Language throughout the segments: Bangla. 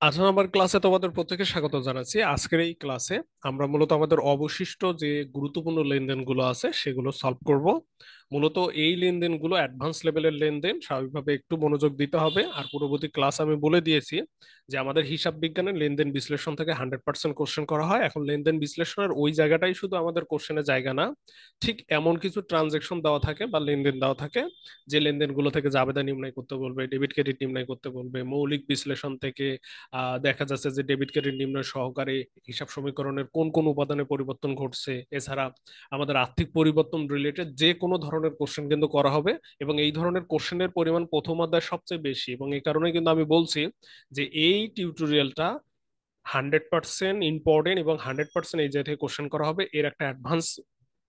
আমার ক্লাসে তোমাদের প্রত্যেকে স্বাগত জানাচ্ছি। আজকের এই ক্লাসে আমরা মূলত আমাদের অবশিষ্ট যে গুরুত্বপূর্ণ লেনদেনগুলো আছে সেগুলো সলভ করব। মূলত এই লেনদেনগুলো অ্যাডভান্স লেভেলের লেনদেন, স্বাভাবিকভাবে একটু মনোযোগ দিতে হবে। আর পূর্ববর্তী ক্লাস আমি বলে দিয়েছি যে আমাদের হিসাব বিজ্ঞানের লেনদেন বিশ্লেষণ থেকে 100% কোশ্চেন করা হয়। এখন লেনদেন বিশ্লেষণের ওই জায়গাটাই শুধু আমাদের কোশ্চেনের জায়গা না, ঠিক এমন কিছু ট্রানজেকশন দেওয়া থাকে বা লেনদেন দেওয়া থাকে যে লেনদেনগুলো থেকে জাবেদা নির্ণয় করতে বলবে, ডেবিট ক্রেডিট নির্ণয় করতে বলবে, মৌলিক বিশ্লেষণ থেকে দেখা যাচ্ছে যে ডেবিট ক্রেডিট নির্ণয় সহকারে হিসাব সমীকরণের কোন কোন উপাদানে পরিবর্তন ঘটছে। এছাড়া আমাদের আর্থিক পরিবর্তন রিলেটেড যে কোনো ধরনের কোশ্চেন কিন্তু করা হবে, এবং এই ধরনের কোশ্চেনের পরিমাণ প্রথম অধ্যায় সবচেয়ে বেশি, এবং এই কারণে কিন্তু আমি বলছি যে এই টিউটোরিয়ালটা 100% ইম্পর্টেন্ট এবং 100% এই জায়গা থেকে কোশ্চেন করা হবে। এর একটা অ্যাডভান্স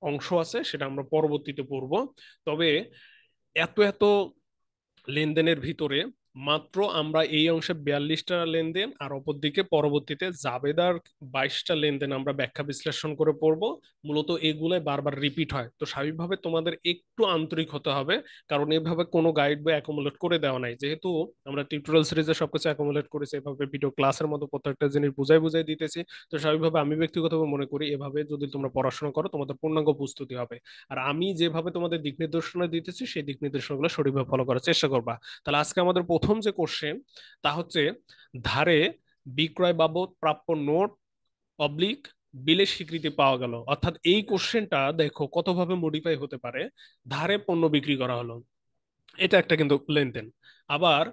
অংশ আছে, সেটা আমরা পরবর্তীতে পড়বো। তবে এত এত লেনদেনের ভিতরে মাত্র আমরা এই অংশে 42টা লেনদেন আর অপরদিকে পরবর্তীতে জাবেদার 22টা লেনদেন আমরা ব্যাখ্যা বিশ্লেষণ করে পড়ব। মূলত এগুলাই বারবার রিপিট হয়, তো স্বাভাবিকভাবে তোমাদের একটু আন্তরিক হতে হবে, কারণ এভাবে কোনো গাইড বা অ্যাকোমোলেট করে দেওয়া নাই। যেহেতু আমরা টিউটোরিয়াল সিরিজে সবকিছু অ্যাকোমোলেট করেছি, এভাবে ভিডিও ক্লাসের মতো প্রত্যেকটা জিনিস বুঝাই বুঝাই দিতেছি। তো স্বাভাবিকভাবে আমি ব্যক্তিগতভাবে মনে করি এভাবে যদি তোমরা পড়াশোনা করো তোমাদের পূর্ণাঙ্গ প্রস্তুতি হবে। আর আমি যেভাবে তোমাদের দিক নির্দেশনা দিতেছি সেই দিক নির্দেশনাগুলো সঠিকভাবে ফলো করার চেষ্টা করবা। তাহলে আজকে আমাদের প্রথম যে কোশ্চেন, তা হচ্ছে ধারে বিক্রয় বাবদ প্রাপ্য নোট অবলিক বিলের স্বীকৃতি পাওয়া গেল। অর্থাৎ এই কোশ্চেনটা দেখো কতভাবে মডিফাই হতে পারে। ধারে পণ্য বিক্রি করা হলো, এটা একটা কিন্তু লেনদেন। আবার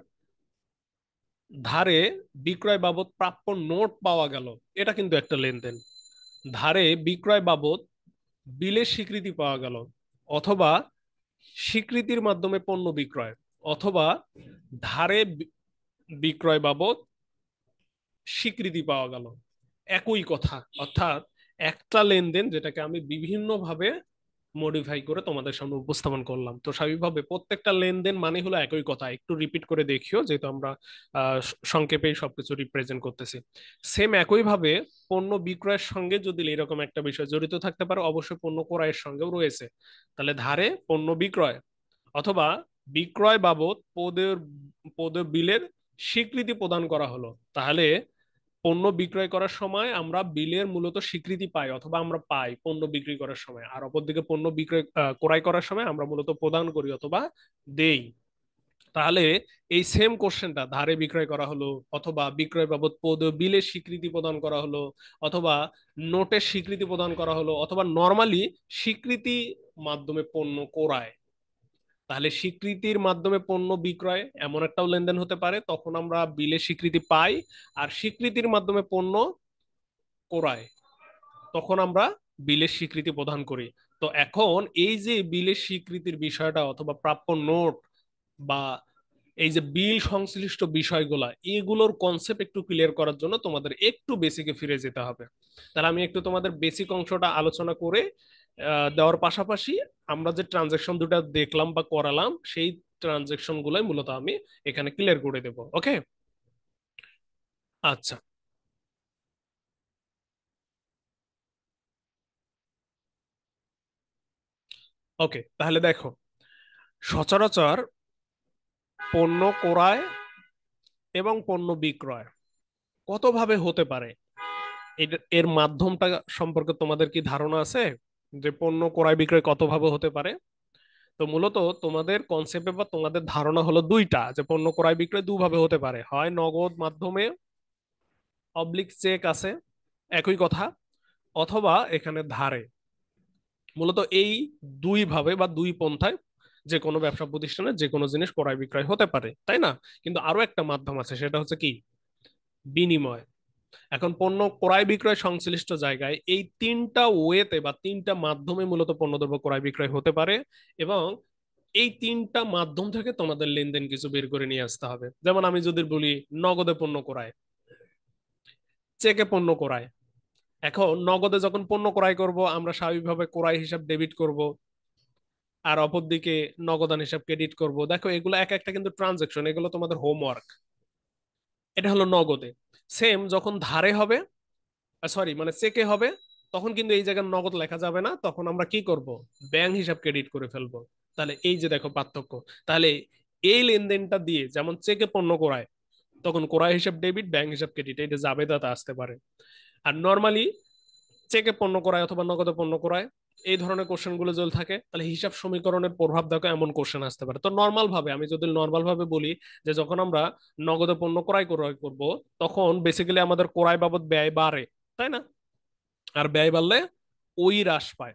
ধারে বিক্রয় বাবদ প্রাপ্য নোট পাওয়া গেল, এটা কিন্তু একটা লেনদেন। ধারে বিক্রয় বাবদ বিলের স্বীকৃতি পাওয়া গেল, অথবা স্বীকৃতির মাধ্যমে পণ্য বিক্রয়, অথবা ধারে বিক্রয় বাবদ স্বীকৃতি পাওয়া গেল, একই কথা। অর্থাৎ একটা লেনদেন যেটাকে আমি বিভিন্ন ভাবে মডিফাই করে তোমাদের সামনে উপস্থাপন করলাম। তো স্বাভাবিকভাবে প্রত্যেকটা লেনদেন মানে হলো একই কথা। একটু রিপিট করে দেখিও, যেহেতু আমরা সংক্ষেপেই সবকিছু রিপ্রেজেন্ট করতেছি। সেম একই ভাবে পণ্য বিক্রয়ের সঙ্গে যদি এরকম একটা বিষয় জড়িত থাকতে পারে, অবশ্যই পণ্য ক্রয়ের সঙ্গেও রয়েছে। তাহলে ধারে পণ্য বিক্রয়, অথবা বিক্রয় বাবদ পদের পদ বিলের স্বীকৃতি প্রদান করা হলো। তাহলে পণ্য বিক্রয় করার সময় আমরা বিলের মূলত স্বীকৃতি পাই, অথবা আমরা পাই পণ্য বিক্রি করার সময়। আর অপরদিকে পণ্য বিক্রয় ক্রয় করার সময় আমরা মূলত প্রদান করি অথবা দেই। তাহলে এই সেম কোশ্চেনটা ধারে বিক্রয় করা হলো, অথবা বিক্রয় বাবদ পদ বিলের স্বীকৃতি প্রদান করা হলো, অথবা নোটের স্বীকৃতি প্রদান করা হলো, অথবা নর্মালি স্বীকৃতি মাধ্যমে পণ্য ক্রয়। তাহলে স্বীকৃতির মাধ্যমে পণ্য বিক্রয় এমন একটাও লেনদেন হতে পারে, তখন আমরা বিলের স্বীকৃতি পাই। আর স্বীকৃতির মাধ্যমে পণ্য ক্রয়, তখন আমরা বিলের স্বীকৃতি প্রদান করি। তো এখন এই যে বিলের স্বীকৃতির বিষয়টা, অথবা প্রাপ্য নোট, বা এই যে বিল সংশ্লিষ্ট বিষয়গুলা, এগুলোর কনসেপ্ট একটু ক্লিয়ার করার জন্য তোমাদের একটু বেসিকে ফিরে যেতে হবে। তাহলে আমি একটু তোমাদের বেসিক অংশটা আলোচনা করে দেওয়ার পাশাপাশি আমরা যে ট্রানজেকশন দুটা দেখলাম বা করালাম, সেই ট্রানজেকশন গুলাই মূলত আমি এখানে ক্লিয়ার করে দেবো। ওকে, আচ্ছা, ওকে। তাহলে দেখো, সচরাচর পণ্য ক্রয় এবং পণ্য বিক্রয় কতভাবে হতে পারে, এর মাধ্যমটা সম্পর্কে তোমাদের কি ধারণা আছে? যে পণ্য ক্রয় বিক্রয় কতভাবে হতে পারে? তো মূলত তোমাদের কনসেপ্টে বা তোমাদের ধারণা হলো দুইটা, যে পণ্য ক্রয় বিক্রয় দুভাবে হতে পারে, হয় নগদ মাধ্যমে অবলিক চেক আছে, একই কথা, অথবা এখানে ধারে। মূলত এই দুই ভাবে বা দুই পন্থায় যে কোনো ব্যবসা প্রতিষ্ঠানে যে কোনো জিনিস ক্রয় বিক্রয় হতে পারে, তাই না? কিন্তু আরো একটা মাধ্যম আছে, সেটা হচ্ছে কি? বিনিময়। এখন পণ্য ক্রয় বিক্রয় সংশ্লিষ্ট জায়গায় এই তিনটা ওয়েতে বা তিনটা মাধ্যমে মূলত পণ্যদ্রব্য ক্রয় বিক্রয় হতে পারে, এবং এই তিনটা মাধ্যম থেকে তোমাদের লেনদেন কিছু বের করে নিয়ে আসতে হবে। যেমন আমি যদি বলি নগদে পণ্য ক্রয়, চেকে পণ্য ক্রয়। এখন নগদে যখন পণ্য ক্রয় করব, আমরা স্বাভাবিকভাবে ক্রয় হিসাব ডেবিট করব, আর অপরদিকে নগদান হিসাব ক্রেডিট করব। দেখো এগুলো এক একটা কিন্তু ট্রানজেকশন, এগুলো তোমাদের হোমওয়ার্ক। এটা হলো নগদে। সেম যখন ধারে হবে, সরি মানে চেকে হবে, তখন কিন্তু এই জায়গায় নগদ লেখা যাবে না, তখন আমরা কি করব? ব্যাংক হিসাব ক্রেডিট করে ফেলবো। তাহলে এই যে দেখো পার্থক্য। তাহলে এই লেনদেনটা দিয়ে, যেমন চেকে পণ্য ক্রয়, তখন ক্রয় হিসাব ডেবিট, ব্যাংক হিসাব ক্রেডিট, এটা জাবেদাতে আসতে পারে। আর নর্মালি চেকে পণ্য ক্রয় অথবা নগদে পণ্য ক্রয়, এই ধরনের কোশ্চেন গুলো যদি থাকে তাহলে হিসাব সমীকরণের প্রভাব দেখো এমন কোশ্চেন আসতে পারে। তো নর্মাল ভাবে আমি যদি নর্মাল ভাবে বলি যে যখন আমরা নগদে পণ্য ক্রয় করব, তখন বেসিক্যালি আমাদের ক্রয় বাবদ ব্যয় বাড়ে, তাই না? আর ব্যয় বাড়লে ওই হ্রাস পায়।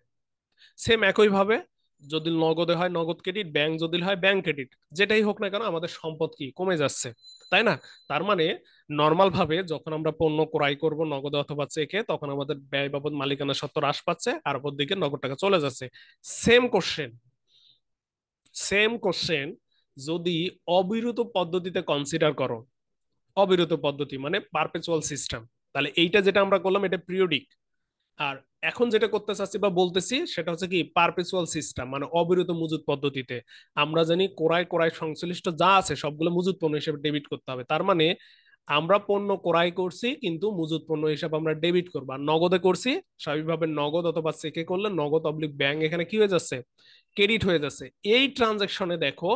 সেম একই ভাবে যদি নগদে হয় নগদ ক্রেডিট, ব্যাংক যদি হয় ব্যাংক ক্রেডিট, যেটাই হোক না কেন আমাদের সম্পদ কি কমে যাচ্ছে, তাই না? তার মানে নর্মাল ভাবে যখন আমরা পণ্য ক্রয় করব নগদে অথবা চেকে, তখন আমাদের ব্যয় বাবদ মালিকানা সত্ত্ব হ্রাস পাচ্ছে আর অপর দিকে নগদ টাকা চলে যাচ্ছে। সেম কোশ্চেন, সেম কোশ্চেন যদি অবিরত পদ্ধতিতে কনসিডার করো, অবিরত পদ্ধতি মানে পারপেচুয়াল সিস্টেম, তাহলে এইটা যেটা আমরা করলাম এটা পিরিয়ডিক। আর এখন যেটা করতে চাচ্ছি বা বলতেছি সেটা হচ্ছে কি পারপেচুয়াল সিস্টেম, মানে অবিরত মজুদ পদ্ধতিতে। আমরা জানি ক্রয় ক্রয় সংশ্লিষ্ট যা আছে সবগুলো মজুদ পণ্য হিসেবে ডেবিট করতে হবে। তার মানে আমরা পণ্য ক্রয় করছি কিন্তু মজুদ পণ্য হিসাবে আমরা ডেবিট করবো। আর নগদে করছি স্বাভাবিকভাবে নগদ অথবা চেকে করলে নগদ অবলিক ব্যাংক এখানে কি হয়ে যাচ্ছে, ক্রেডিট হয়ে যাচ্ছে। এই ট্রানজাকশনে দেখো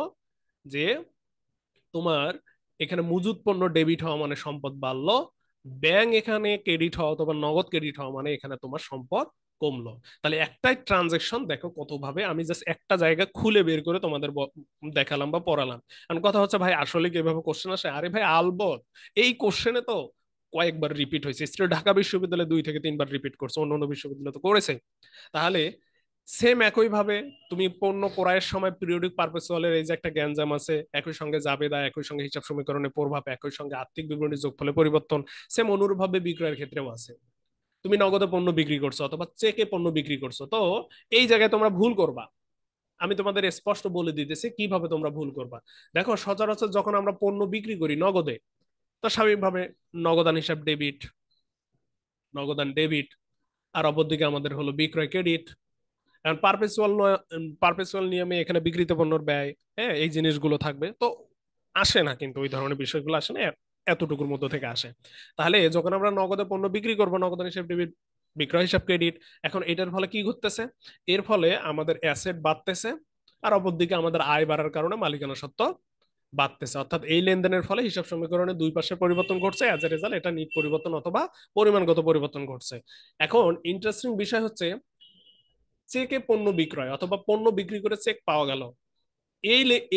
যে তোমার এখানে মজুদ পণ্য ডেবিট হওয়া মানে সম্পদ বাড়লো, ব্যাংক এখানে ক্রেডিট হওয়া অথবা নগদ ক্রেডিট হওয়া মানে এখানে তোমার সম্পদ কমলো। তাহলে একটাই ট্রানজেকশন দেখো কত ভাবে, আমি জাস্ট একটা জায়গা খুলে বের করে তোমাদের দেখালাম বা পড়ালাম। কারণ কথা হচ্ছে ভাই আসলে কি এভাবে কোশ্চেন আসে? আরে ভাই আলবত, এই কোশ্চেনে তো কয়েকবার রিপিট হয়েছে, স্টিল ঢাকা বিশ্ববিদ্যালয়ে 2 থেকে 3 বার রিপিট করছে, অন্য অন্য বিশ্ববিদ্যালয় তো করেছে। তাহলে সেম একই ভাবে তুমি পণ্য ক্রয়ের সময় পিরিয়ডিক পারপেচুয়ালের এই যে একটা গ্যাঞ্জাম আছে, একই সঙ্গে জাবেদা, একই সঙ্গে হিসাব সমীকরণের প্রভাব, একই সঙ্গে আর্থিক বিবরণী যোগফলে পরিবর্তন, সেম অনুরূপভাবে বিক্রয়ের ক্ষেত্রেও আছে। তুমি নগদে পণ্য বিক্রি করছো অথবা চেকে পণ্য বিক্রি করছো, তো এই জায়গায় তোমরা ভুল করবা। আমি তোমাদের স্পষ্ট বলে দিতেছি কিভাবে তোমরা ভুল করবা। দেখো সচরাচর যখন আমরা পণ্য বিক্রি করি নগদে, তো স্বাভাবিকভাবে নগদান হিসাব ডেবিট, নগদান ডেবিট, আর অপরদিকে আমাদের হলো বিক্রয় ক্রেডিট। কারণ পারপেচুয়াল নিয়মে এখানে বিক্রিত পণ্যের ব্যয়, হ্যাঁ, এই জিনিসগুলো থাকবে। তো আসে না কিন্তু ওই ধরনের বিষয়গুলো আসে না, এতটুকুর মধ্যে থেকে আসে। তাহলে যখন আমরা নগদে পণ্য বিক্রি করবো নগদান হিসাব ডেবিট, বিক্রয় হিসাব ক্রেডিট, এখন এটার ফলে কি ঘটতেছে, এর ফলে আমাদের অ্যাসেট বাড়তেছে আর অপরদিকে আমাদের আয় বাড়ার কারণে মালিকানা সত্ত্ব বাড়তেছে। অর্থাৎ এই লেনদেনের ফলে হিসাব সমীকরণে দুই পাশে পরিবর্তন ঘটছে, অ্যাজ এ রেজাল্ট এটা নিট পরিবর্তন অথবা পরিমাণগত পরিবর্তন ঘটছে। এখন ইন্টারেস্টিং বিষয় হচ্ছে চেকে পণ্য বিক্রয় অথবা পণ্য বিক্রি করে চেক পাওয়া গেল,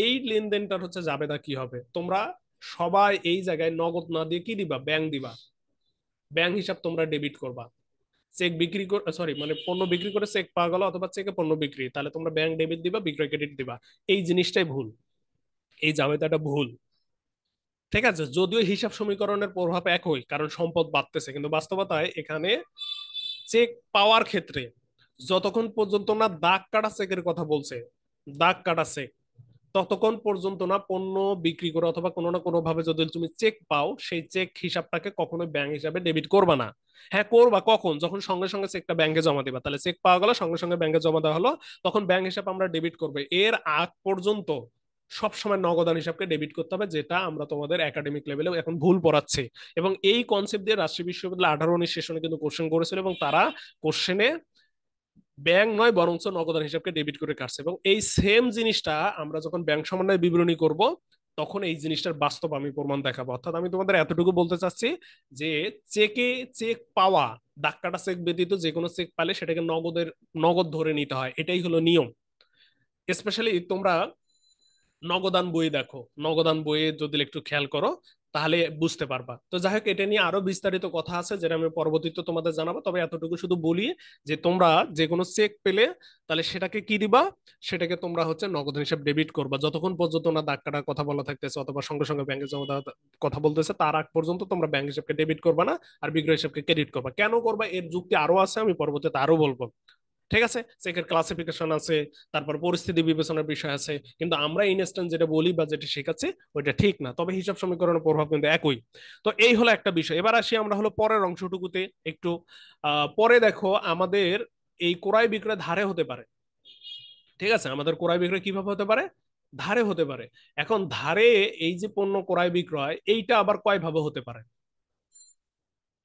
এই লেনদেনটার হচ্ছে জাবেদা কি হবে? তোমরা সবাই এই জায়গায় নগদ না দিয়ে কি দিবা, ব্যাংক দিবা। ব্যাংক হিসাব তোমরা ডেবিট করবা। চেক বিক্রি করে, সরি মানে পণ্য বিক্রি করে চেক পাওয়া গেল অথবা চেকে পণ্য বিক্রি, তাহলে তোমরা ব্যাংক ডেবিট দিবা, বিক্রয় ক্রেডিট দিবা। এই জিনিসটাই ভুল, এই জাবেদাটা ভুল। ঠিক আছে, যদিও হিসাব সমীকরণের প্রভাব একই কারণ সম্পদ বাড়তেছে, কিন্তু বাস্তবতায় এখানে চেক পাওয়ার ক্ষেত্রে যতক্ষণ পর্যন্ত না দাগ কাটা চেকের কথা বলছে, দাগ কাটা চেক, ততক্ষণ পর্যন্ত না পণ্য বিক্রি করে অথবা কোনো না কোনো ভাবে যদি তুমি চেক পাও, সেই চেক হিসাবটাকে কখনোই ব্যাংক হিসাবে ডেবিট করবা না। হ্যাঁ করবা কখন, যখন সঙ্গে সঙ্গে চেকটা ব্যাংকে জমা দিবা, তাহলে চেক পাওয়া গেল সঙ্গে সঙ্গে ব্যাংকে জমা দেওয়া হলো, তখন ব্যাংক হিসাব আমরা ডেবিট করবে। এর আগ পর্যন্ত সবসময় নগদান হিসাবকে ডেবিট করতে হবে, যেটা আমরা তোমাদের একাডেমিক লেভেলে এখন ভুল পড়াচ্ছি। এবং এই কনসেপ্ট দিয়ে রাজশাহী বিশ্ববিদ্যালয় 18-19 সেশনে কিন্তু কোশ্চেন করেছিল, এবং তারা কোশ্চেনে ব্যাংক নয় বরঞ্চ নগদান হিসাবকে ডেবিট করে কাটছে। এবং এই সেম জিনিসটা আমরা যখন ব্যাংক সমন্বয় বিবরণী করব, তখন এই জিনিসটার বাস্তব আমি প্রমাণ দেখাবো। অর্থাৎ আমি তোমাদের এতটুকু বলতে চাচ্ছি যে চেকে, চেক পাওয়া, ডাক্কাটা চেক ব্যতীত যে কোনো চেক পালে সেটাকে নগদ ধরে নিতে হয়, এটাই হলো নিয়ম। স্পেশালি তোমরা নগদান বই দেখো, নগদান বইয়ে যদি একটু খেয়াল করো তাহলে বুঝতে পারবা। তো যাই হোক, এটা নিয়ে আরো বিস্তারিত কথা আছে যেটা আমি পরবর্তীতে তোমাদের জানাবো। তবে এতটুকু শুধু বলি যে তোমরা যে কোনো চেক পেলে তাহলে সেটাকে কি দিবা, সেটাকে তোমরা হচ্ছে নগদ হিসাব ডেবিট করবা, যতক্ষণ পর্যন্ত না দাগ কাটার কথা বলা থাকতেছে অথবা সঙ্গে সঙ্গে ব্যাংকে জমা দেওয়ার কথা বলতেছে, তার আগ পর্যন্ত তোমরা ব্যাংক হিসাবকে ডেবিট করবা না, আর বিক্রয় হিসাবকে ক্রেডিট করবা। কেন করবা এর যুক্তি আরো আছে, আমি পরবর্তীতে আরো বলবো। ঠিক আছে, চেকের ক্লাসিফিকেশন আছে, তারপর পরিস্থিতি বিবেচনার বিষয় আছে, কিন্তু আমরা ইনস্ট্যান্ট যেটা বলি বা যেটা শেখাচ্ছি ওইটা ঠিক না, তবে হিসাব সমীকরণের প্রভাব কিন্তু একই। তো এই হলো একটা বিষয়। এবার আসি আমরা হলো পরের অংশটুকুতে একটু। পরে দেখো আমাদের এই ক্রয় বিক্রয় ধারে হতে পারে। ঠিক আছে, আমাদের ক্রয় বিক্রয় কিভাবে হতে পারে, ধারে হতে পারে। এখন ধারে এই যে পণ্য ক্রয় বিক্রয়, এইটা আবার কয় ভাবে হতে পারে?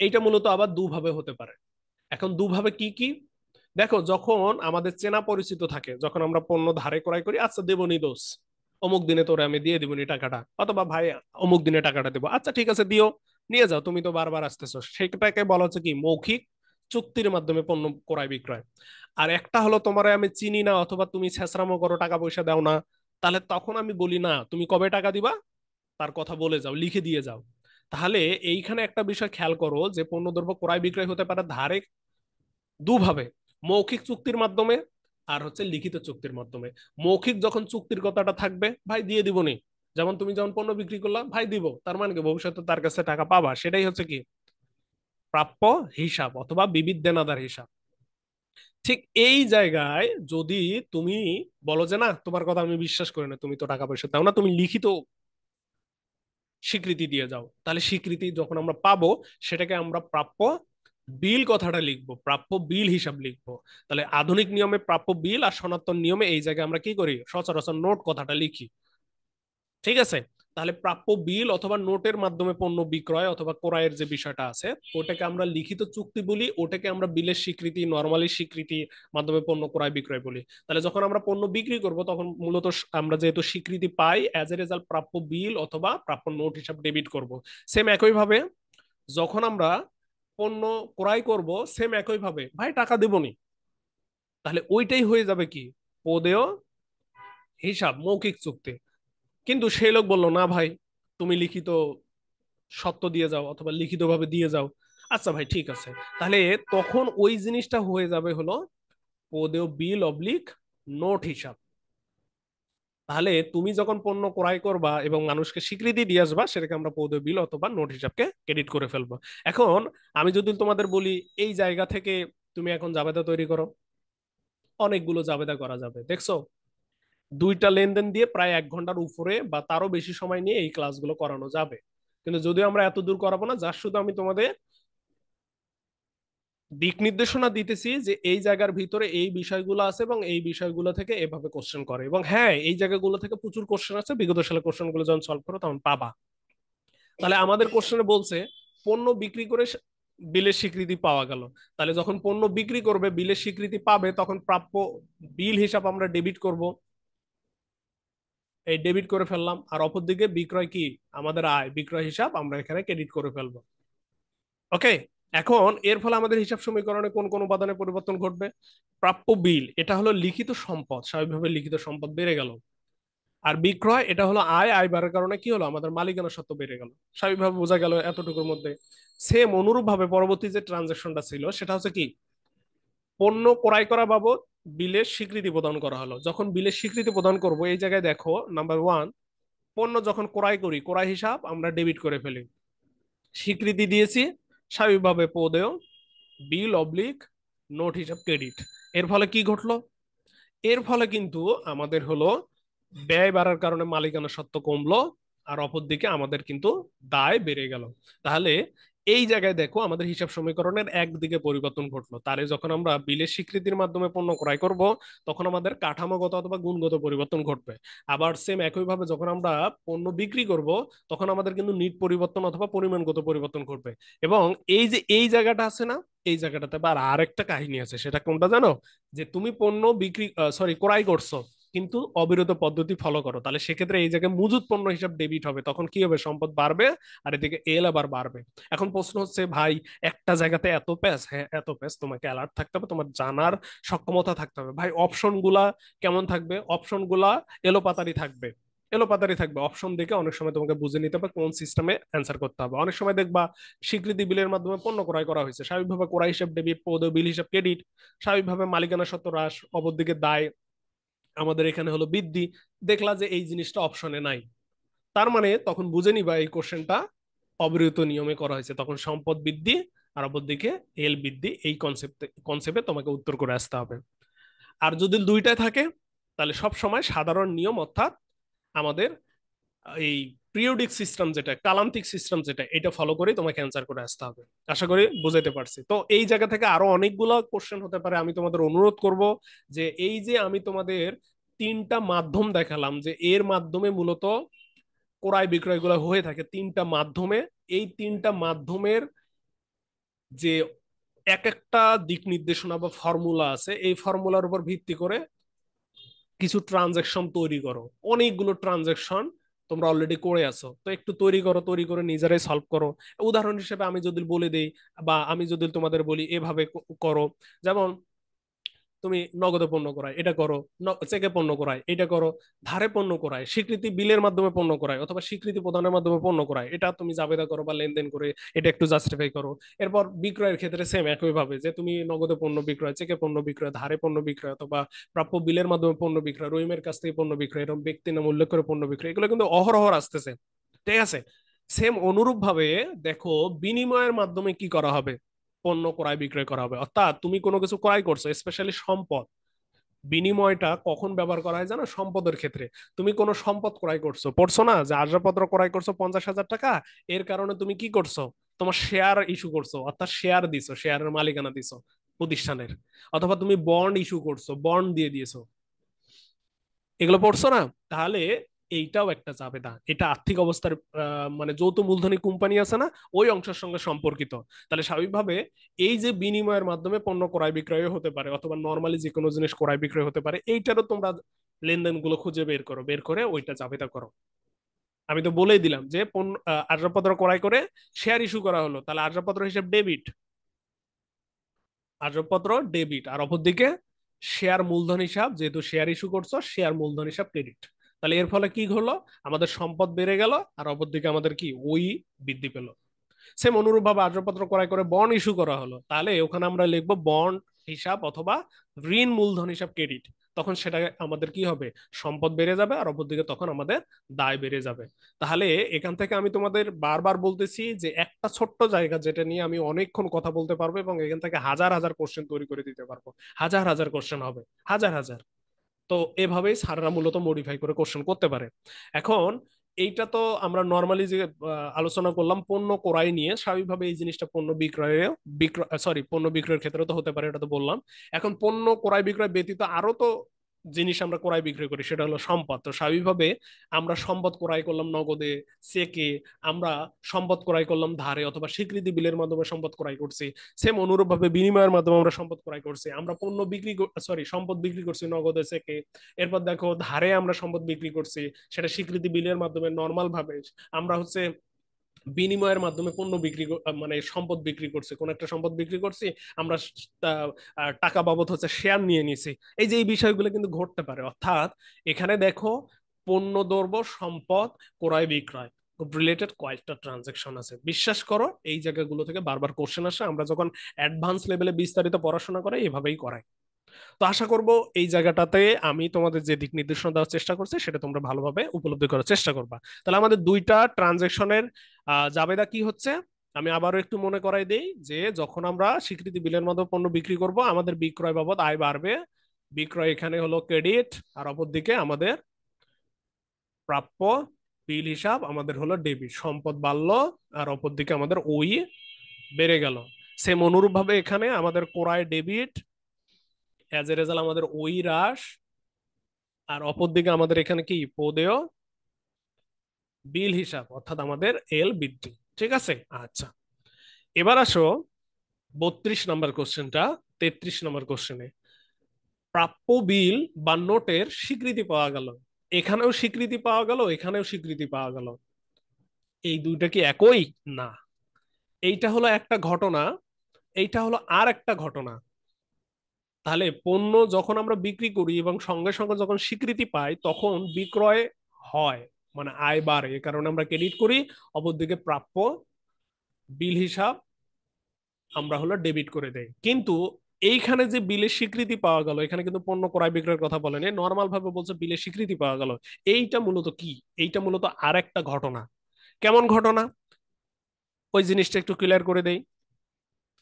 এইটা মূলত আবার দুভাবে হতে পারে। এখন দুভাবে কি কি? দেখো যখন আমাদের চেনা পরিচিত থাকে, যখন আমরা পণ্য ধারে ক্রয় করি, আচ্ছা দেবনি দোষ, অমুক দিনে তোরে আমি দিয়ে দিব নি টাকাটা, অথবা ভাই অমুক দিনে টাকাটা দেবো, আচ্ছা ঠিক আছে দিও, নিয়ে যাও, তুমি তো বারবার আসতেছো, সেটাকে বলা হচ্ছে কি মৌখিক চুক্তির মাধ্যমে পণ্য ক্রয় বিক্রয়। আর একটা হলো তোমার আমি চিনি না অথবা তুমি ছেঁচড়ামো করো, টাকা পয়সা দাও না, তাহলে তখন আমি বলি না তুমি কবে টাকা দিবা তার কথা বলে যাও, লিখে দিয়ে যাও। তাহলে এইখানে একটা বিষয় খেয়াল করো যে পণ্যদ্রব্য ক্রয় বিক্রয় হতে পারে ধারে দুভাবে, মৌখিক চুক্তির মাধ্যমে আর হচ্ছে লিখিত চুক্তির মাধ্যমে। মৌখিক যখন চুক্তির কথাটা থাকবে ভাই দিয়ে দিব নি, যেমন তুমি যখন পণ্য বিক্রি করলা ভাই দিব, তার মানে কি ভবিষ্যতে তার কাছে টাকা পাবা, সেটাই হচ্ছে কি প্রাপ্য হিসাব অথবা বিবিধ দেনাদার হিসাব। ঠিক এই জায়গায় যদি তুমি বলো যে না তোমার কথা আমি বিশ্বাস করি না, তুমি তো টাকা পয়সা দাও না, তুমি লিখিত স্বীকৃতি দিয়ে যাও, তাহলে স্বীকৃতি যখন আমরা পাবো সেটাকে আমরা প্রাপ্য বিল কথাটা লিখবো, প্রাপ্য বিল হিসাব লিখবো। তাহলে আধুনিক নিয়মে প্রাপ্য বিল, আর সনাতন নিয়মে এই জায়গায় আমরা কি করি সচরাচর নোট কথাটা লিখি। ঠিক আছে, তাহলে প্রাপ্য বিল অথবা নোটের মাধ্যমে পণ্য বিক্রয় অথবা ক্রয়ের যে বিষয়টা আছে ওটাকে আমরা লিখিত চুক্তি বলি, ওটাকে আমরা বিলের স্বীকৃতি নরমালি স্বীকৃতি মাধ্যমে পণ্য ক্রয় বিক্রয় বলি। তাহলে যখন আমরা পণ্য বিক্রি করব তখন মূলত আমরা যেহেতু স্বীকৃতি পাই, অ্যাজ এ রেজাল্ট প্রাপ্য বিল অথবা প্রাপ্য নোট হিসাব ডেবিট করব। সেম একইভাবে যখন আমরা পণ্য ক্রয় করব, সেম একইভাবে ভাই টাকা দেবনি, তাহলে ওইটাই হয়ে যাবে কি পদেয় হিসাব মৌখিক চুক্তি। কিন্তু সেই লোক বললো না ভাই তুমি লিখিত সত্য দিয়ে যাও অথবা লিখিতভাবে দিয়ে যাও, আচ্ছা ভাই ঠিক আছে, তাহলে তখন ওই জিনিসটা হয়ে যাবে হলো পদেয় বিল অবলিক নোট হিসাব। তাহলে তুমি যখন পণ্য ক্রয় করবা এবং মানুষকে স্বীকৃতি দিয়ে আসবা সেটাকে আমরা পৌঁছে বিল অথবা নোট হিসাবকে ক্রেডিট করে ফেলবো। এখন আমি যদি তোমাদের বলি এই জায়গা থেকে তুমি এখন জাবেদা তৈরি করো, অনেকগুলো জাবেদা করা যাবে দেখছো, দুইটা লেনদেন দিয়ে প্রায় 1 ঘন্টার উপরে বা তারও বেশি সময় নিয়ে এই ক্লাসগুলো করানো যাবে। কিন্তু যদিও আমরা এত দূর করাবো না, যার শুধু আমি তোমাদের দিক নির্দেশনা দিতেছি যে এই জায়গার ভিতরে এই বিষয়গুলো আছে এবং এই বিষয়গুলো থেকে এভাবে কোশ্চেন করে, এবং হ্যাঁ এই জায়গাগুলো থেকে প্রচুর কোশ্চেন আছে, বিগত সালের কোশ্চেন গুলো যখন সলভ করো তখন পাবা। তাহলে আমাদের কোশ্চেনে বলছে পণ্য বিক্রি করে বিলের স্বীকৃতি পাওয়া গেল, তাহলে যখন পণ্য বিক্রি করবে বিলের স্বীকৃতি পাবে তখন প্রাপ্য বিল হিসাব আমরা ডেবিট করব, এই ডেবিট করে ফেললাম, আর অপরদিকে বিক্রয় কি আমাদের আয়, বিক্রয় হিসাব আমরা এখানে ক্রেডিট করে ফেলবো। ওকে, এখন এর ফলে আমাদের হিসাব সমীকরণে কোন কোন উপাদানের পরিবর্তন ঘটবে? প্রাপ্য বিল এটা হলো লিখিত সম্পদ, স্বাভাবিকভাবে লিখিত সম্পদ বেড়ে গেল। আর বিক্রয় এটা হলো আয়, আয় বাড়ার কারণে কি হলো আমাদের মালিকানা সত্ত্ব বেড়ে গেল, স্বাভাবিকভাবে বোঝা গেল এতটুকুর মধ্যে। সেম অনুরূপ ভাবে পরবর্তী যে ট্রানজাকশনটা ছিল সেটা হচ্ছে কি পণ্য ক্রয় করা বাবদ বিলের স্বীকৃতি প্রদান করা হলো। যখন বিলের স্বীকৃতি প্রদান করব এই জায়গায় দেখো নাম্বার ওয়ান, পণ্য যখন ক্রয় করি ক্রয় হিসাব আমরা ডেবিট করে ফেলি, স্বীকৃতি দিয়েছি স্বাভাবিকভাবে পদেয় বিল অবলিক নোট হিসাব ক্রেডিট। এর ফলে কি ঘটলো? এর ফলে কিন্তু আমাদের হলো ব্যয় বাড়ার কারণে মালিকানা সত্ত্ব কমলো, আর অপরদিকে আমাদের কিন্তু দায় বেড়ে গেল। তাহলে এই জায়গায় দেখো আমাদের হিসাব সমীকরণের একদিকে পরিবর্তন ঘটলো, তারে যখন আমরা বিলের স্বীকৃতির মাধ্যমে পণ্য ক্রয় করব তখন আমাদের কাঠামোগত অথবা গুণগত পরিবর্তন ঘটবে। আবার সেম একইভাবে যখন আমরা পণ্য বিক্রি করব তখন আমাদের কিন্তু নিট পরিবর্তন অথবা পরিমাণগত পরিবর্তন ঘটবে। এবং এই যে এই জায়গাটা আছে না, এই জায়গাটাতে আবার আরেকটা কাহিনী আছে, সেটা কোনটা জানো? যে তুমি পণ্য বিক্রি সরি ক্রয় করছো কিন্তু অবিরত পদ্ধতি ফলো করো, তাহলে সেক্ষেত্রে এই জায়গায় মজুদ পণ্য হিসাব ডেবিট হবে, তখন কি হবে সম্পদ বাড়বে আর এদিকে এল আবার বাড়বে। এখন প্রশ্ন হচ্ছে ভাই একটা জায়গাতে এত প্যাচ, হ্যাঁ এত প্যাচ, তোমাকে অ্যালার্ট থাকতে হবে, তোমার জানার সক্ষমতা থাকতে হবে। ভাই অপশন গুলা কেমন থাকবে? অপশন গুলা এলোপাতারি থাকবে, এলোপাতারি থাকবে, অপশন দেখে অনেক সময় তোমাকে বুঝে নিতে হবে কোন সিস্টেমে অ্যান্সার করতে হবে। অনেক সময় দেখবা স্বীকৃতি বিলের মাধ্যমে পণ্য ক্রয় করা হয়েছে, স্বাভাবিকভাবে ক্রয় হিসাব ডেবিট, পদ বিল হিসাব ক্রেডিট, স্বাভাবিকভাবে মালিকানা সত্ত্ব হ্রাস, অপরদিকে দায় আমাদের এখানে হলো বৃদ্ধি, দেখলা যে এই জিনিসটা অপশনে নাই, তার মানে তখন বুঝে নিবা এই কোশ্চেনটা অবিরত নিয়মে করা হয়েছে, তখন সম্পদ বৃদ্ধি আর অপরদিকে এল বৃদ্ধি, এই কনসেপ্টে তোমাকে উত্তর করে আসতে হবে। আর যদি দুইটাই থাকে তাহলে সব সময় সাধারণ নিয়ম অর্থাৎ আমাদের এই পিরিয়ডিক সিস্টেম যেটা, কালান্তিক সিস্টেম যেটা, এটা ফলো করে তোমাকে অ্যান্সার করে আসতে হবে। আশা করি বুঝাইতে পারছি। তো এই জায়গা থেকে আরো অনেকগুলো কোশ্চেন হতে পারে, আমি তোমাদের অনুরোধ করব যে এই যে আমি তোমাদের তিনটা মাধ্যম দেখালাম যে এর মাধ্যমে মূলত ক্রয় বিক্রয় গুলো হয়ে থাকে, তিনটা মাধ্যমে, এই তিনটা মাধ্যমের যে এক একটা দিক নির্দেশনা বা ফর্মুলা আছে, এই ফর্মুলার উপর ভিত্তি করে কিছু ট্রানজাকশন তৈরি করো, অনেকগুলো ট্রানজাকশন তোমরা অলরেডি করে আছো, তো একটু তৈরি করো, তৈরি করে নিজেরাই সলভ করো। উদাহরণ হিসেবে আমি যদি বলে দেই বা আমি যদি তোমাদের বলি এভাবে করো, যেমন তুমি নগদে পণ্য করায় এটা করো, চেকে পণ্য করায় এটা করো, ধারে পণ্য করায়, স্বীকৃতি বিলের মাধ্যমে পণ্য করায় অথবা স্বীকৃতি প্রদানের মাধ্যমে পণ্য করায়, এটা তুমি জাবেদা করো বা লেনদেন করে এটা একটু জাস্টিফাই করো। এরপর বিক্রয়ের ক্ষেত্রে সেম একই ভাবে, যে তুমি নগদে পণ্য বিক্রয়, চেকে পণ্য বিক্রয়, ধারে পণ্য বিক্রয় অথবা প্রাপ্য বিলের মাধ্যমে পণ্য বিক্রয়, রহিমের কাছ থেকে পণ্য বিক্রয়, এরকম ব্যক্তি নাম উল্লেখ করে পণ্য বিক্রয়, এগুলো কিন্তু অহরহ আসতেছে। ঠিক আছে, সেম অনুরূপ ভাবে দেখো বিনিময়ের মাধ্যমে কি করা হবে, পণ্য ক্রয় বিক্রয় করা হবে। অর্থাৎ তুমি কোনো কিছু ক্রয় করছো, স্পেশালি সম্পদ, বিনিময়টা কখন ব্যবহার করা হয় জানো? সম্পদের ক্ষেত্রে। তুমি কোনো সম্পদ ক্রয় করছো, পড়ছো না যে আসবাবপত্র ক্রয় করছো 50,000 টাকা, এর কারণে তুমি কি করছো, তোমার শেয়ার ইস্যু করছো, অর্থাৎ শেয়ার দিছো, শেয়ারের মালিকানা দিছো প্রতিষ্ঠানের, অথবা তুমি বন্ড ইস্যু করছো, বন্ড দিয়ে দিয়েছো, এগুলো পড়ছো না? তাহলে এইটাও একটা জাবেদা, এটা আর্থিক অবস্থার মানে যৌথ মূলধনী কোম্পানি আছে না, ওই অংশের সঙ্গে সম্পর্কিত। তাহলে স্বাভাবিকভাবে এই যে বিনিময়ের মাধ্যমে পণ্য ক্রয় বিক্রয় হতে পারে অথবা নর্মালি যে কোনো জিনিস ক্রয় বিক্রয় হতে পারে, এইটারও তোমরা লেনদেন গুলো খুঁজে বের করো, বের করে ওইটা জাবেদা করো। আমি তো বলেই দিলাম যে পণ্য আসবাবপত্র ক্রয় করে শেয়ার ইস্যু করা হলো, তাহলে আসবাবপত্র হিসেবে ডেবিট, আসবাবপত্র ডেবিট, আর অপরদিকে শেয়ার মূলধন হিসাব, যেহেতু শেয়ার ইস্যু করছো, শেয়ার মূলধন হিসাব ক্রেডিট। তাহলে এর ফলে কি হলো, আমাদের সম্পদ বেড়ে গেল, আর অপরদিকে আমাদের কি ওই বৃদ্ধি পেল। সেম অনুরূপ ভাবে আসবাবপত্র ক্রয় করে বন্ড ইস্যু করা হলো, তাহলে ওখানে আমরা লিখবো বন্ড হিসাব অথবা ঋণ মূলধন হিসাব ক্রেডিট। তখন সেটা আমাদের কি হবে, সম্পদ বেড়ে যাবে, আর অপরদিকে তখন আমাদের দায় বেড়ে যাবে। তাহলে এখান থেকে আমি তোমাদের বারবার বলতেছি যে একটা ছোট্ট জায়গা যেটা নিয়ে আমি অনেকক্ষণ কথা বলতে পারবো এবং এখান থেকে হাজার হাজার কোশ্চেন তৈরি করে দিতে পারবো, হাজার হাজার কোশ্চেন হবে, হাজার হাজার। তো এভাবেই স্যাররা মূলত মডিফাই করে কোশ্চেন করতে পারে। এখন এইটা তো আমরা নর্মালি যে আলোচনা করলাম পণ্য ক্রয় নিয়ে, স্বাভাবিকভাবে এই জিনিসটা পণ্য বিক্রয়ে বিক্রয়, সরি, পণ্য বিক্রয়ের ক্ষেত্রে তো হতে পারে, এটা তো বললাম। এখন পণ্য ক্রয় বিক্রয় ব্যতীত আরো তো জিনিস আমরা ক্রয় বিক্রয় করি, সেটা হলো সম্পদ। তো স্বাভাবিকভাবে আমরা সম্পদ ক্রয় করলাম নগদে, চেকে, আমরা সম্পদ ক্রয় করলাম ধারে অথবা স্বীকৃতি বিলের মাধ্যমে সম্পদ ক্রয় করছি। সেম অনুরূপ ভাবে বিনিময়ের মাধ্যমে আমরা সম্পদ ক্রয় করছি, আমরা পণ্য বিক্রি, সরি, সম্পদ বিক্রি করছি নগদে, চেকে। এরপর দেখো ধারে আমরা সম্পদ বিক্রি করছি, সেটা স্বীকৃতি বিলের মাধ্যমে নর্মাল ভাবে আমরা হচ্ছে বিনিময়ের মাধ্যমে পণ্য বিক্রি মানে সম্পদ বিক্রি করছি, কোন একটা সম্পদ বিক্রি করছি, আমরা টাকা বাবদ হচ্ছে শেয়ার নিয়ে নিছি। এই যে এই বিষয়গুলো কিন্তু ঘটতে পারে। অর্থাৎ এখানে দেখো পণ্য দ্রব্য সম্পদ ক্রয় বিক্রয় রিলেটেড কয়েকটা ট্রানজাকশন আছে, বিশ্বাস করো এই জায়গাগুলো থেকে বারবার কোশ্চেন আসে, আমরা যখন অ্যাডভান্স লেভেলে বিস্তারিত পড়াশোনা করে এভাবেই করাই। তো আশা করব এই জায়গাটাতে আমি তোমাদের যে দিক নির্দেশনা দেওয়ার চেষ্টা করছি সেটা তোমরা ভালোভাবে উপলব্ধি করার চেষ্টা করবা। তাহলে আমাদের দুইটা ট্রানজেকশনের জাবেদা কি হচ্ছে, আমি আবারও একটু মনে করাই দেই যে যখন আমরা স্বীকৃতি বিলের মাধ্যমে পণ্য বিক্রি করব, আমাদের বিক্রয় বাবদ আয় বাড়বে, বিক্রয় এখানে হলো ক্রেডিট, আর অপরদিকে আমাদের প্রাপ্য বিল হিসাব আমাদের হলো ডেবিট, সম্পদ বাড়লো আর অপরদিকে আমাদের ওই বেড়ে গেল। সেম অনুরূপ ভাবে এখানে আমাদের ক্রয় ডেবিট, অ্যাজ এ রেজাল্ট আমাদের ওই হ্রাস, আর অপরদিকে আমাদের এখানে কি পদেয় বিল হিসাব, অর্থাৎ আমাদের এল বৃদ্ধি। ঠিক আছে, আচ্ছা। এবার আসো 32 নম্বর কোশ্চেনটা, 33 নম্বর কোশ্চেনে প্রাপ্য বিল বা নোটের স্বীকৃতি পাওয়া গেল, এখানেও স্বীকৃতি পাওয়া গেল, এখানেও স্বীকৃতি পাওয়া গেল, এই দুইটা কি একই? না, এইটা হলো একটা ঘটনা, এইটা হলো আর একটা ঘটনা। তাহলে পণ্য যখন আমরা বিক্রি করি এবং সঙ্গে সঙ্গে যখন স্বীকৃতি পাই তখন বিক্রয় হয়, মানে আয় বাড়ে, এ কারণে আমরা ক্রেডিট করি। অপরদিকে প্রাপ্য বিল হিসাব আমরা হলো ডেবিট করে দেই। কিন্তু এইখানে যে বিলের স্বীকৃতি পাওয়া গেল, এখানে কিন্তু পণ্য ক্রয় বিক্রয়ের কথা বলেনি, নর্মাল ভাবে বলছে বিলের স্বীকৃতি পাওয়া গেল। এইটা মূলত কি, এইটা মূলত আর একটা ঘটনা। কেমন ঘটনা, ওই জিনিসটা একটু ক্লিয়ার করে দেই।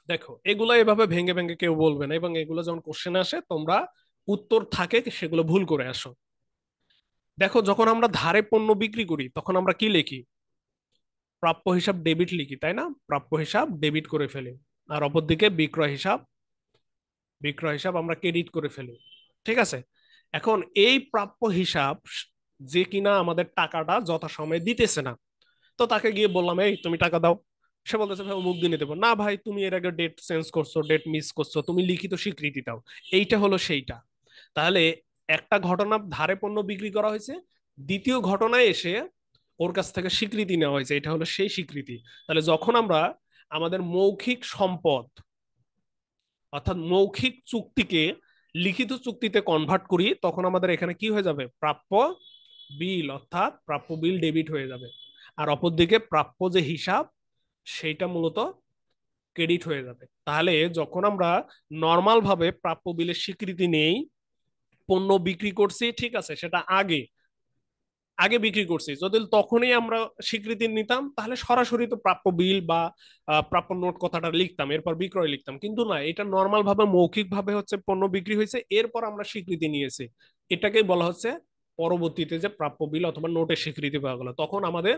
দেখো এগুলো এভাবে ভেঙে ভেঙে কেউ বলবে না, এবং এগুলো যখন কোশ্চেন আসে তোমরা উত্তর থাকে সেগুলো ভুল করে আসো। দেখো যখন আমরা ধারে পণ্য বিক্রি করি তখন আমরা কি লিখি, প্রাপ্য হিসাব ডেবিট লিখি, তাই না? প্রাপ্য হিসাব ডেবিট করে ফেলি, আর অপরদিকে বিক্রয় হিসাব, বিক্রয় হিসাব আমরা ক্রেডিট করে ফেলি। ঠিক আছে, এখন এই প্রাপ্য হিসাব যে কিনা আমাদের টাকাটা যথাসময়ে দিতেছে না, তো তাকে গিয়ে বললাম এই তুমি টাকা দাও, সে বলতেছে ভাই অমুক দিনে দেবো না, ভাই তুমি এর আগে ডেট চেঞ্জ করছো, ডেট মিস করছো, তুমি লিখিত স্বীকৃতি দাও। এইটা হলো সেইটা। তাহলে একটা ঘটনা ধারে পণ্য বিক্রি করা হয়েছে, দ্বিতীয় ঘটনায় এসে ওর কাছ থেকে স্বীকৃতি নেওয়া হয়েছে, এটা হলো সেই স্বীকৃতি। তাহলে যখন আমরা আমাদের মৌখিক সম্পদ অর্থাৎ মৌখিক চুক্তিকে লিখিত চুক্তিতে কনভার্ট করি, তখন আমাদের এখানে কি হয়ে যাবে, প্রাপ্য বিল, অর্থাৎ প্রাপ্য বিল ডেবিট হয়ে যাবে। আর অপরদিকে প্রাপ্য যে হিসাব সেইটা মূলত ক্রেডিট হয়ে যাবে। তাহলে যখন আমরা নর্মাল ভাবে প্রাপ্য বিলের স্বীকৃতি নেই, পণ্য বিক্রি করছি, ঠিক আছে, সেটা আগে আগে বিক্রি করছি, যদি তখনই আমরা স্বীকৃতি নিতাম তাহলে সরাসরি তো প্রাপ্য বিল বা প্রাপ্য নোট কথাটা লিখতাম, এরপর বিক্রয় লিখতাম। কিন্তু না, এটা নর্মাল ভাবে মৌখিক ভাবে হচ্ছে পণ্য বিক্রি হয়েছে, এরপর আমরা স্বীকৃতি নিয়েছি, এটাকেই বলা হচ্ছে পরবর্তীতে যে প্রাপ্য বিল অথবা নোটের স্বীকৃতি পাওয়া গেল। তখন আমাদের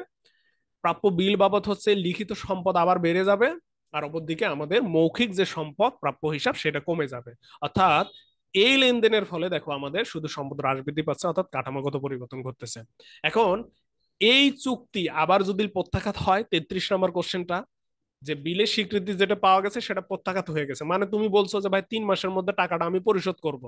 প্রাপ্য বিল বাবদ হচ্ছে লিখিত সম্পদ আবার বেড়ে যাবে, আর অপরদিকে আমাদের মৌখিক যে সম্পদ প্রাপ্য হিসাব সেটা কমে যাবে। অর্থাৎ এই লেনদেনের ফলে দেখো আমাদের শুধু সম্পদ হ্রাস বৃদ্ধি পাচ্ছে, অর্থাৎ কাঠামোগত পরিবর্তন ঘটতেছে। এখন এই চুক্তি আবার যদি প্রত্যাখ্যাত হয়, 33 নম্বর কোশ্চেনটা, যে বিলের স্বীকৃতি যেটা পাওয়া গেছে সেটা প্রত্যাখ্যাত হয়ে গেছে, মানে তুমি বলছো যে ভাই 3 মাসের মধ্যে টাকাটা আমি পরিশোধ করব,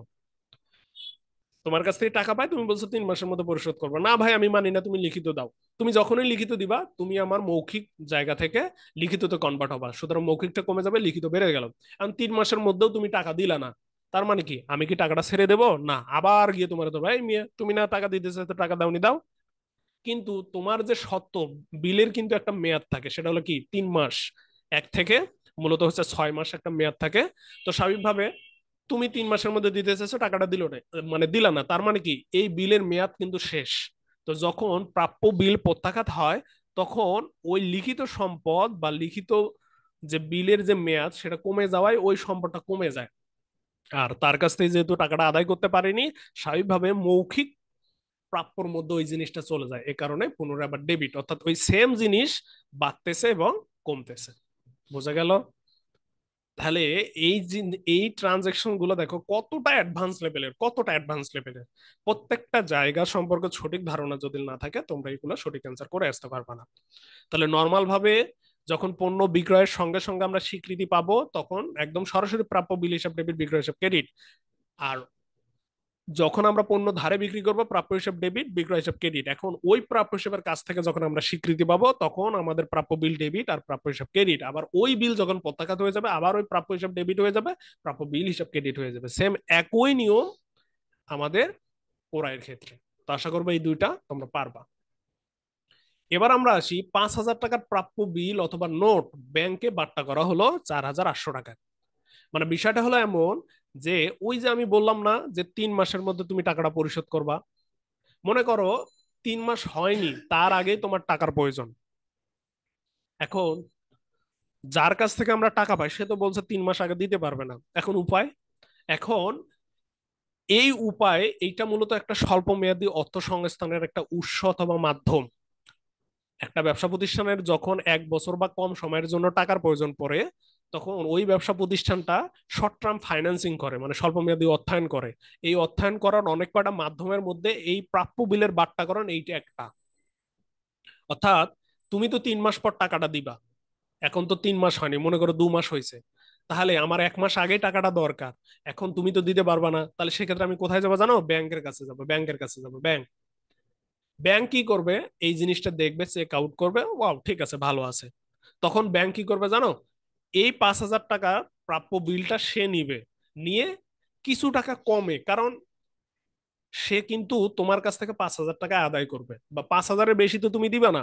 তোমার কাছ থেকে টাকা পাই, তুমি বলছো 3 মাসের মধ্যে পরিশোধ করবো না, ভাই আমি মানি না, তুমি লিখিত দাও। তুমি যখনই লিখিত দিবা, তুমি আমার মৌখিক জায়গা থেকে লিখিততে কনভার্ট হবা, সুতরাং মৌখিকটা কমে যাবে, লিখিত বেড়ে গেল। এখন 3 মাসের মধ্যেও তুমি টাকা দিলা না, তার মানে কি আমি কি টাকাটা ছেড়ে দেবো না, আবার গিয়ে তোমার তো ভাই মিয়া তুমি না টাকা দিতেছো তো টাকা দাওনি, দাও। কিন্তু তোমার যে সত্য বিলের কিন্তু একটা মেয়াদ থাকে, সেটা হলো কি 3 মাস, 1 থেকে মূলত হচ্ছে 6 মাস একটা মেয়াদ থাকে। তো স্বাভাবিকভাবে তুমি 3 মাসের মধ্যে দিতে চাইছো, টাকাটা দিল না, মানে দিলা না, তার মানে কি এই বিলের মেয়াদ কিন্তু শেষ। তো যখন প্রাপ্য বিল প্রত্যাখ্যাত হয়, তখন ওই লিখিত সম্পদ বা লিখিত যে বিলের যে মেয়াদ সেটা কমে যাওয়ায় ওই সম্পদটা কমে যায়। আর তার কাছ থেকে যেহেতু টাকাটা আদায় করতে পারেনি, স্বাভাবিকভাবে মৌখিক প্রাপ্যর মধ্যে ওই জিনিসটা চলে যায়, এ কারণে পুনরায় আবার ডেবিট, অর্থাৎ ওই সেম জিনিস বাড়তেছে এবং কমতেছে। বোঝা গেল? তাহলে এই ট্রানজেকশন গুলো দেখো কতটা অ্যাডভান্স লেভেলের, কতটা অ্যাডভান্স লেভেলের। প্রত্যেকটা জায়গা সম্পর্কে সঠিক ধারণা যদি না থাকে, তোমরা এগুলো সঠিক অ্যান্সার করে আসতে পারবে না। তাহলে নর্মাল ভাবে যখন পণ্য বিক্রয়ের সঙ্গে সঙ্গে আমরা স্বীকৃতি পাবো, তখন একদম সরাসরি প্রাপ্য বিল হিসাব ডেবিট, বিক্রয় হিসাব ক্রেডিট। আর যখন আমরা পণ্য ধারে বিক্রি করবো, প্রাপ্য হিসাব ডেবিট, বিক্রয় হিসাব ক্রেডিট। এখন ওই প্রাপ্য হিসাবের কাছ থেকে যখন আমরা স্বীকৃতি পাবো, তখন আমাদের প্রাপ্য বিল ডেবিট আর প্রাপ্য হিসাব ক্রেডিট। আবার ওই বিল যখন প্রত্যাখ্যাত হয়ে যাবে, আবার ওই প্রাপ্য হিসাব ডেবিট হয়ে যাবে, প্রাপ্য বিল হিসাব ক্রেডিট হয়ে যাবে। সেম একই নিয়ম আমাদের ক্রয়ের ক্ষেত্রে। তো আশা করবো এই দুইটা তোমরা পারবা। এবার আমরা আসি 5,000 টাকার প্রাপ্য বিল অথবা নোট ব্যাংকে বাট্টা করা হলো 4,800 টাকায়। মানে বিষয়টা হলো এমন যে ওই যে আমি বললাম না যে 3 মাসের মধ্যে তুমি টাকাটা পরিশোধ করবা, মনে করো 3 মাস হয়নি, তার আগে তোমার টাকার প্রয়োজন। এখন যার কাছ থেকে আমরা টাকা পাই সে তো বলছে 3 মাস আগে দিতে পারবে না, এখন উপায়, এখন এই উপায় এইটা মূলত একটা স্বল্প মেয়াদী অর্থ সংস্থানের একটা উৎস অথবা মাধ্যম। একটা ব্যবসা প্রতিষ্ঠানের যখন 1 বছর বা কম সময়ের জন্য টাকার প্রয়োজন পড়ে, তখন ওই ব্যবসা প্রতিষ্ঠানটা শর্ট টার্ম ফাইন্যান্সিং করে, মানে স্বল্প মেয়াদী অর্থায়ন করে। এই অর্থায়ন করার অনেক কটা মাধ্যমের মধ্যে এই প্রাপ্য বিলের বাট্টাকরণ এইটা একটা। অর্থাৎ তুমি তো 3 মাস পর টাকাটা দিবা, এখন তো 3 মাস হয়নি, মনে করো 2 মাস হয়েছে, তাহলে আমার 1 মাস আগে টাকাটা দরকার। এখন তুমি তো দিতে পারবা না, তাহলে সেক্ষেত্রে আমি কোথায় যাবো জানো, ব্যাংকের কাছে যাবো, ব্যাংকের কাছে যাবো। ব্যাংক ব্যাংক কি করবে, এই জিনিসটা দেখবে, চেক আউট করবে, ওয়াও ঠিক আছে ভালো আছে। তখন ব্যাংক কি করবে জানো, এই 5,000 টাকা প্রাপ্য বিলটা সে নিবে, নিয়ে কিছু টাকা কমে, কারণ সে কিন্তু তোমার কাছ থেকে 5,000 টাকা আদায় করবে, বা 5,000-এর বেশি তো তুমি দিবা না।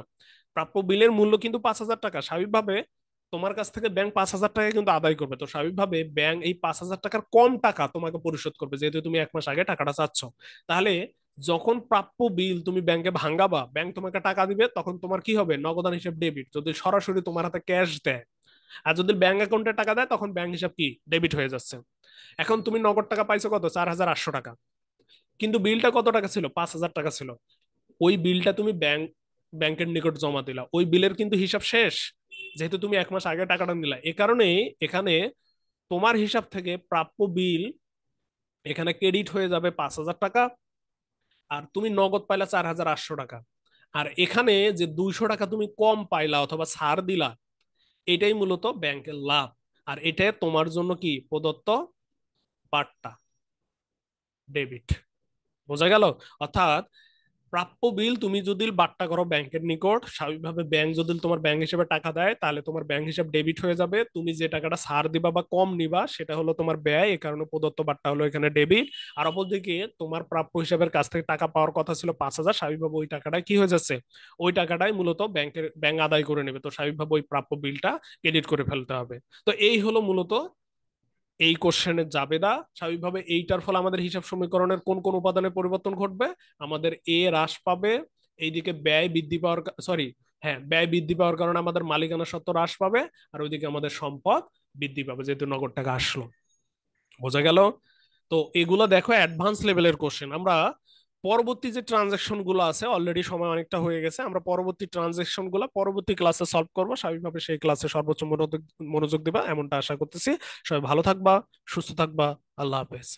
প্রাপ্য বিলের মূল্য কিন্তু 5,000 টাকা, স্বাভাবিকভাবে তোমার কাছ থেকে ব্যাংক 5,000 টাকা কিন্তু আদায় করবে। তো স্বাভাবিকভাবে ব্যাংক এই 5,000 টাকার কম টাকা তোমাকে পরিশোধ করবে, যেহেতু তুমি 1 মাস আগে টাকাটা চাচ্ছ। তাহলে যখন প্রাপ্য বিল তুমি ব্যাংকে ভাঙাবা, ব্যাংক তোমাকে টাকা দিবে, তখন তোমার কি হবে, নগদান হিসেব ডেবিট, যদি সরাসরি তোমার হাতে ক্যাশ দেয়। আর যদি ব্যাংক অ্যাকাউন্টে টাকা দেয়, তখন ব্যাংক হিসাব কি ডেবিট হয়ে যাচ্ছে। এখন তুমি নগদ টাকা পাইছো কত, 4,800 টাকা, কিন্তু বিলটা কত টাকা ছিল, 5,000 টাকা ছিল। ওই বিলটা তুমি ব্যাংকের নিকট জমা দিলা, ওই বিলের কিন্তু হিসাব শেষ, যেহেতু তুমি 1 মাস আগে টাকাটা নিলা। এ কারণে এখানে তোমার হিসাব থেকে প্রাপ্য বিল এখানে ক্রেডিট হয়ে যাবে 5,000 টাকা, আর তুমি নগদ পাইলা 4,800 টাকা। আর এখানে যে 200 টাকা তুমি কম পাইলা অথবা ছাড় দিলা, এটাই মূলত ব্যাংকের লাভ। আর এটা তোমার জন্য কি প্রদত্ত বার্তা, ডেবিট। বোঝা গেল? অর্থাৎ প্রাপ্য বিল তুমি যদি বাট্টা করো ব্যাংকের নিকট, স্বাভাবিকভাবে ব্যাংক যদি তোমার ব্যাংক হিসেবে টাকা দেয় তাহলে তোমার ব্যাংক হিসাব ডেবিট হয়ে যাবে, তুমি যে টাকাটা ছাড় দিবা বা কম নিবা সেটা হলো তোমার ব্যয়, এই কারণে প্রদত্ত বাট্টা হলো এখানে ডেবিট। আর অপরদিকে তোমার প্রাপ্য হিসাবের কাছ থেকে টাকা পাওয়ার কথা ছিল 5,000, স্বাভাবিকভাবে ওই টাকাটা কি হয়ে যাচ্ছে, ওই টাকাটাই মূলত ব্যাংক আদায় করে নেবে, তো স্বাভাবিকভাবে ওই প্রাপ্য বিলটা ক্রেডিট করে ফেলতে হবে। তো এই হলো মূলত এই কোশ্চেনের জাবেদা। স্বাভাবিকভাবে এইটার ফলে আমাদের হিসাব সমীকরণের কোন কোন উপাদানের পরিবর্তন ঘটবে, আমাদের এ হ্রাস পাবে, এইদিকে ব্যয় বৃদ্ধি পাওয়ার, সরি, হ্যাঁ, ব্যয় বৃদ্ধি পাওয়ার কারণে আমাদের মালিকানা সত্ত্ব হ্রাস পাবে, আর ওইদিকে আমাদের সম্পদ বৃদ্ধি পাবে যেহেতু নগদ টাকা আসলো। বোঝা গেল? তো এগুলো দেখো অ্যাডভান্স লেভেলের কোশ্চেন। আমরা পরবর্তী যে ট্রানজেকশন গুলো আছে, অলরেডি সময় অনেকটা হয়ে গেছে, আমরা পরবর্তী ট্রানজেকশন গুলো পরবর্তী ক্লাসে সলভ করবো, স্বাভাবিকভাবে সেই ক্লাসে সর্বোচ্চ মনোযোগ দিবা এমনটা আশা করতেছি। সবাই ভালো থাকবা, সুস্থ থাকবা, আল্লাহ হাফেজ।